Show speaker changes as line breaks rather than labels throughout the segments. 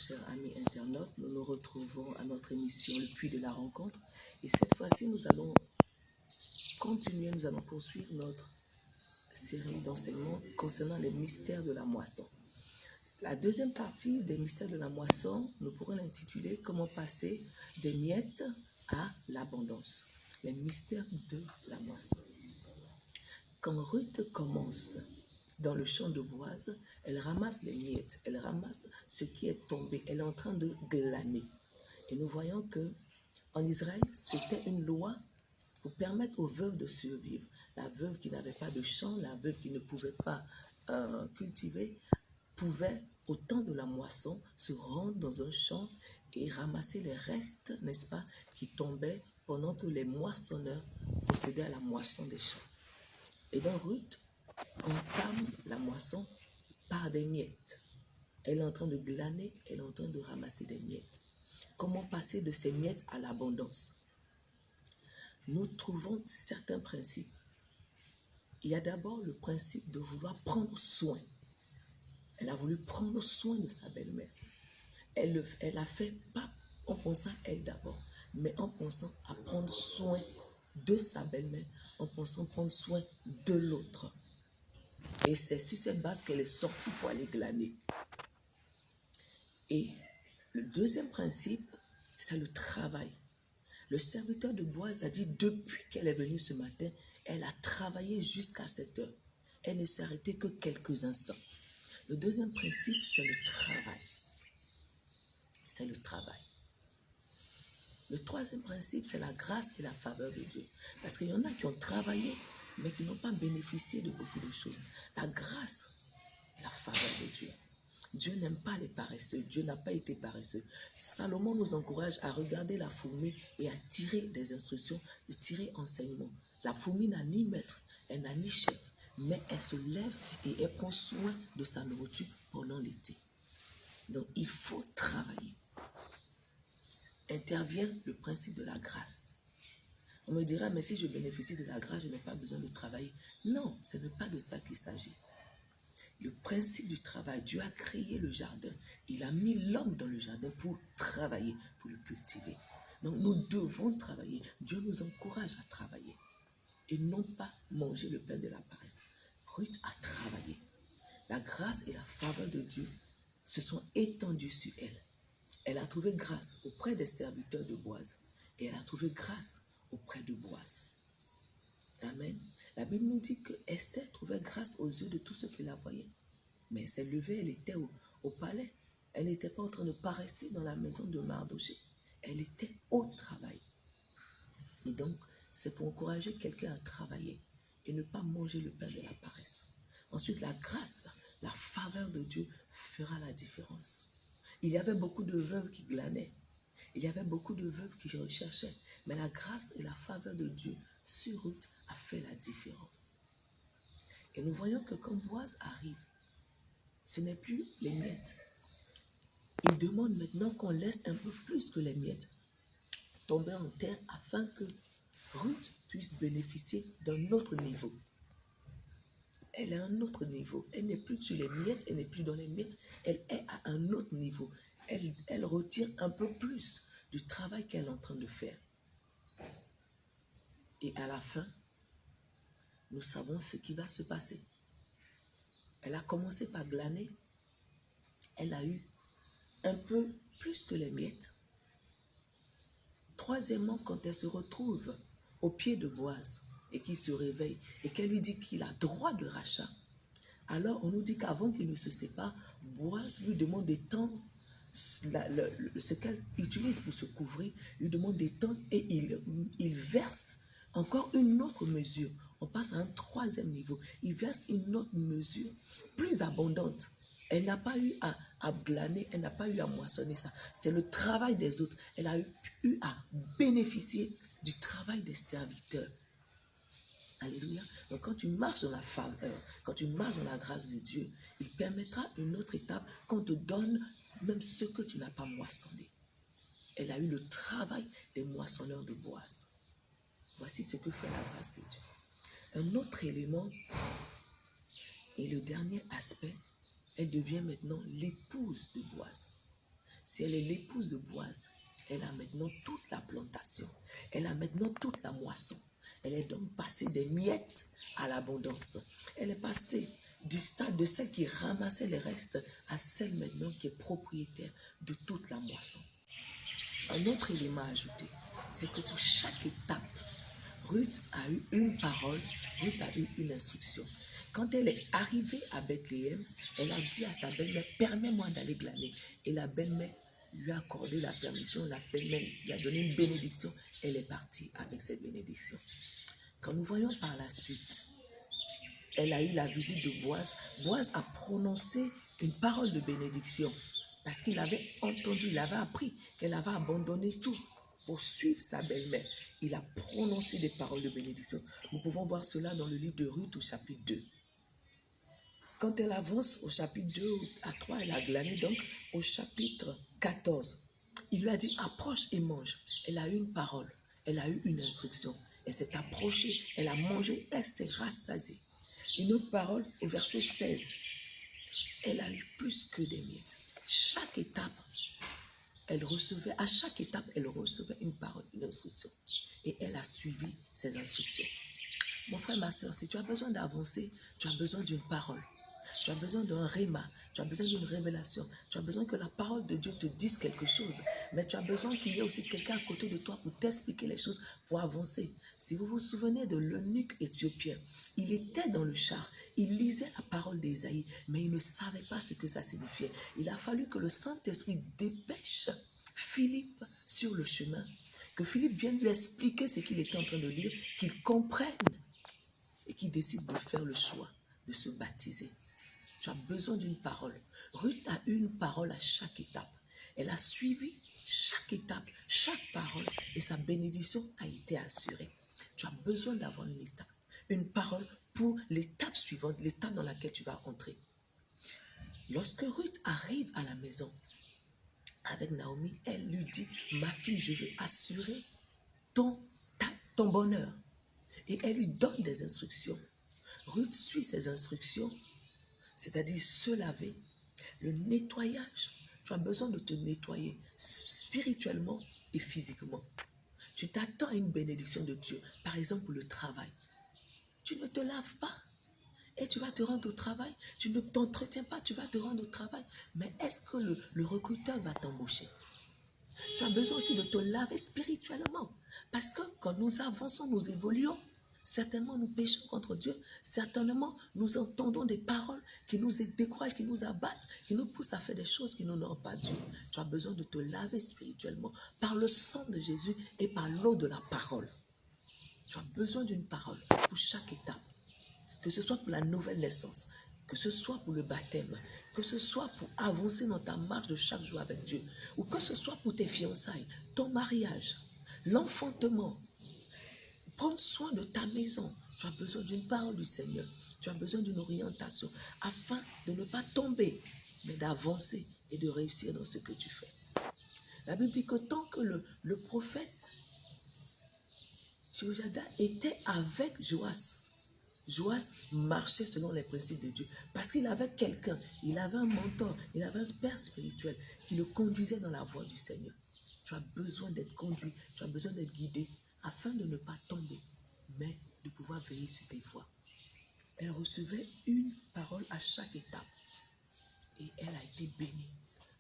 chers amis internautes, nous nous retrouvons à notre émission Le Puits de la Rencontre. Et cette fois-ci, nous allons poursuivre notre série d'enseignements concernant les mystères de la moisson. La deuxième partie des mystères de la moisson, nous pourrons l'intituler « Comment passer des miettes à l'abondance ». Les mystères de la moisson. Quand Ruth commence dans le champ de Boaz, elle ramasse les miettes, elle ramasse ce qui est tombé, elle est en train de glaner. Et nous voyons que en Israël, c'était une loi pour permettre aux veuves de survivre. La veuve qui n'avait pas de champ, la veuve qui ne pouvait pas cultiver, pouvait, au temps de la moisson, se rendre dans un champ et ramasser les restes, n'est-ce pas, qui tombaient pendant que les moissonneurs procédaient à la moisson des champs. Et donc Ruth entame la moisson par des miettes. Elle est en train de glaner, elle est en train de ramasser des miettes. Comment passer de ces miettes à l'abondance? Nous trouvons certains principes. Il y a d'abord le principe de vouloir prendre soin. Elle a voulu prendre soin de sa belle-mère. Elle a fait pas en pensant à elle d'abord, mais en pensant à prendre soin de sa belle-mère, en pensant prendre soin de l'autre. Et c'est sur cette base qu'elle est sortie pour aller glaner. Et le deuxième principe, c'est le travail. Le serviteur de Boaz a dit, depuis qu'elle est venue ce matin, elle a travaillé jusqu'à cette heure. Elle ne s'est arrêtée que quelques instants. Le deuxième principe, c'est le travail. C'est le travail. Le troisième principe, c'est la grâce et la faveur de Dieu. Parce qu'il y en a qui ont travaillé, mais qui n'ont pas bénéficié de beaucoup de choses. La grâce et la faveur de Dieu. Dieu n'aime pas les paresseux. Dieu n'a pas été paresseux. Salomon nous encourage à regarder la fourmi et à tirer des instructions, et tirer enseignement. La fourmi n'a ni maître, elle n'a ni chef, mais elle se lève et elle prend soin de sa nourriture pendant l'été. Donc il faut travailler. Intervient le principe de la grâce. On me dira, mais si je bénéficie de la grâce, je n'ai pas besoin de travailler. Non, ce n'est pas de ça qu'il s'agit. Le principe du travail, Dieu a créé le jardin. Il a mis l'homme dans le jardin pour travailler, pour le cultiver. Donc nous devons travailler. Dieu nous encourage à travailler et non pas manger le pain de la paresse. Ruth a travaillé. La grâce et la faveur de Dieu se sont étendues sur elle. Elle a trouvé grâce auprès des serviteurs de Boaz et elle a trouvé grâce auprès de Boaz. Amen. La Bible nous dit que Esther trouvait grâce aux yeux de tous ceux qui la voyaient. Mais elle s'est levée, elle était au palais. Elle n'était pas en train de paresser dans la maison de Mardoché. Elle était au travail. Et donc, c'est pour encourager quelqu'un à travailler et ne pas manger le pain de la paresse. Ensuite, la grâce, la faveur de Dieu fera la différence. Il y avait beaucoup de veuves qui glanaient. Il y avait beaucoup de veuves qui recherchaient. Mais la grâce et la faveur de Dieu sur Ruth a fait la différence. Et nous voyons que quand Boaz arrive, ce n'est plus les miettes. Il demande maintenant qu'on laisse un peu plus que les miettes tomber en terre afin que Ruth puisse bénéficier d'un autre niveau. Elle est à un autre niveau. Elle n'est plus sur les miettes, elle n'est plus dans les miettes. Elle est à un autre niveau. Elle retire un peu plus du travail qu'elle est en train de faire. Et à la fin, nous savons ce qui va se passer. Elle a commencé par glaner. Elle a eu un peu plus que les miettes. Troisièmement, quand elle se retrouve au pied de Boaz et qu'il se réveille et qu'elle lui dit qu'il a droit de rachat, alors on nous dit qu'avant qu'il ne se sépare, Boaz lui demande d'étendre ce qu'elle utilise pour se couvrir, lui demande d'étendre et il verse encore une autre mesure. On passe à un troisième niveau. Il verse une autre mesure plus abondante. Elle n'a pas eu à glaner, elle n'a pas eu à moissonner ça. C'est le travail des autres. Elle a eu à bénéficier du travail des serviteurs. Alléluia. Donc quand tu marches dans la faveur, quand tu marches dans la grâce de Dieu, il permettra une autre étape qu'on te donne même ce que tu n'as pas moissonné. Elle a eu le travail des moissonneurs de Boaz. Voici ce que fait la grâce de Dieu. Un autre élément et le dernier aspect, elle devient maintenant l'épouse de Boaz. Si elle est l'épouse de Boaz, elle a maintenant toute la plantation. Elle a maintenant toute la moisson. Elle est donc passée des miettes à l'abondance. Elle est passée du stade de celle qui ramassait les restes à celle maintenant qui est propriétaire de toute la moisson. Un autre élément à ajouter, c'est que pour chaque étape, Ruth a eu une parole, Ruth a eu une instruction. Quand elle est arrivée à Bethléem, elle a dit à sa belle-mère, permets-moi d'aller glaner. Et la belle-mère lui a accordé la permission, la belle-mère lui a donné une bénédiction. Elle est partie avec cette bénédiction. Quand nous voyons par la suite, elle a eu la visite de Boaz. Boaz a prononcé une parole de bénédiction parce qu'il avait entendu, il avait appris qu'elle avait abandonné tout pour suivre sa belle-mère. Il a prononcé des paroles de bénédiction. Nous pouvons voir cela dans le livre de Ruth au chapitre 2. Quand elle avance au chapitre 2 à 3, elle a glané donc au chapitre 14. Il lui a dit, approche et mange. Elle a eu une parole, elle a eu une instruction. Elle s'est approchée, elle a mangé, elle s'est rassasiée. Une autre parole au verset 16. Elle a eu plus que des miettes. Chaque étape, à chaque étape, elle recevait une parole, une instruction. Et elle a suivi ces instructions. Mon frère, ma soeur, si tu as besoin d'avancer, tu as besoin d'une parole. Tu as besoin d'un réma, tu as besoin d'une révélation, tu as besoin que la parole de Dieu te dise quelque chose. Mais tu as besoin qu'il y ait aussi quelqu'un à côté de toi pour t'expliquer les choses, pour avancer. Si vous vous souvenez de l'eunuque éthiopien, il était dans le char, il lisait la parole d'Ésaïe, mais il ne savait pas ce que ça signifiait. Il a fallu que le Saint-Esprit dépêche Philippe sur le chemin, que Philippe vienne lui expliquer ce qu'il était en train de lire, qu'il comprenne et qu'il décide de faire le choix de se baptiser. Tu as besoin d'une parole. Ruth a eu une parole à chaque étape. Elle a suivi chaque étape, chaque parole, et sa bénédiction a été assurée. Tu as besoin d'avoir une parole pour l'étape suivante, l'étape dans laquelle tu vas entrer. Lorsque Ruth arrive à la maison avec Naomi, elle lui dit, ma fille, je veux assurer ton bonheur. Et elle lui donne des instructions. Ruth suit ses instructions, c'est-à-dire se laver, le nettoyage. Tu as besoin de te nettoyer spirituellement et physiquement. Tu t'attends à une bénédiction de Dieu, par exemple pour le travail. Tu ne te laves pas et tu vas te rendre au travail. Tu ne t'entretiens pas, tu vas te rendre au travail. Mais est-ce que le recruteur va t'embaucher? Tu as besoin aussi de te laver spirituellement. Parce que quand nous avançons, nous évoluons, certainement nous péchons contre Dieu. Certainement nous entendons des paroles qui nous découragent, qui nous abattent, qui nous poussent à faire des choses qui n'honorent pas Dieu. Tu as besoin de te laver spirituellement par le sang de Jésus et par l'eau de la parole. Tu as besoin d'une parole pour chaque étape. Que ce soit pour la nouvelle naissance, que ce soit pour le baptême, que ce soit pour avancer dans ta marche de chaque jour avec Dieu, ou que ce soit pour tes fiançailles, ton mariage, l'enfantement, prendre soin de ta maison. Tu as besoin d'une parole du Seigneur, tu as besoin d'une orientation, afin de ne pas tomber, mais d'avancer et de réussir dans ce que tu fais. La Bible dit que tant que le prophète Jéhoiada était avec Joas, Joas marchait selon les principes de Dieu parce qu'il avait quelqu'un, il avait un mentor, il avait un père spirituel qui le conduisait dans la voie du Seigneur. Tu as besoin d'être conduit, tu as besoin d'être guidé afin de ne pas tomber, mais de pouvoir veiller sur tes voies. Elle recevait une parole à chaque étape et elle a été bénie.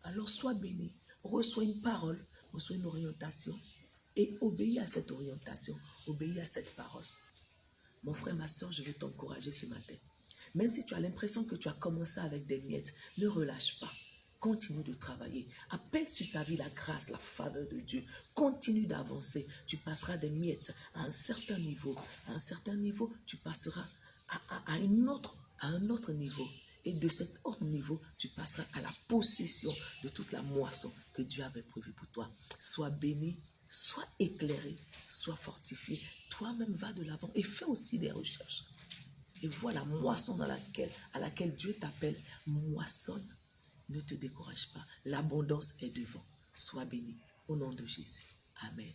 Alors sois béni, reçois une parole, reçois une orientation et obéis à cette orientation, obéis à cette parole. Mon frère, ma soeur, je vais t'encourager ce matin. Même si tu as l'impression que tu as commencé avec des miettes, ne relâche pas. Continue de travailler. Appelle sur ta vie la grâce, la faveur de Dieu. Continue d'avancer. Tu passeras des miettes à un certain niveau. À un certain niveau, tu passeras à un autre niveau. Et de cet autre niveau, tu passeras à la possession de toute la moisson que Dieu avait prévue pour toi. Sois béni, sois éclairé, sois fortifié. Toi-même, va de l'avant et fais aussi des recherches. Et vois la moisson à laquelle Dieu t'appelle. Moissonne, ne te décourage pas. L'abondance est devant. Sois béni. Au nom de Jésus. Amen.